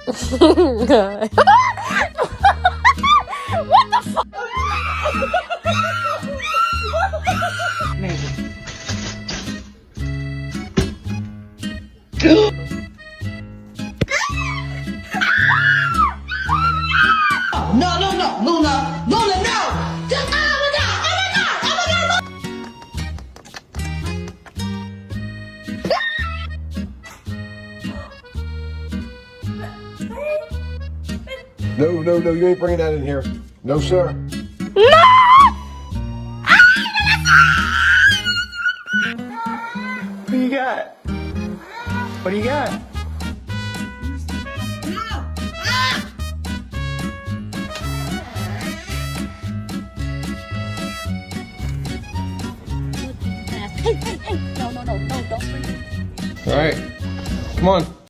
What the fuck? Maybe. No, no, no, Luna, Luna, no! Just, oh my god, oh my god, oh my god! No, no, no, you ain't bringing that in here. No, sir. What do you got? What do you got? Hey, hey, hey! No, no, no, no, don't bring it. All right. Come on.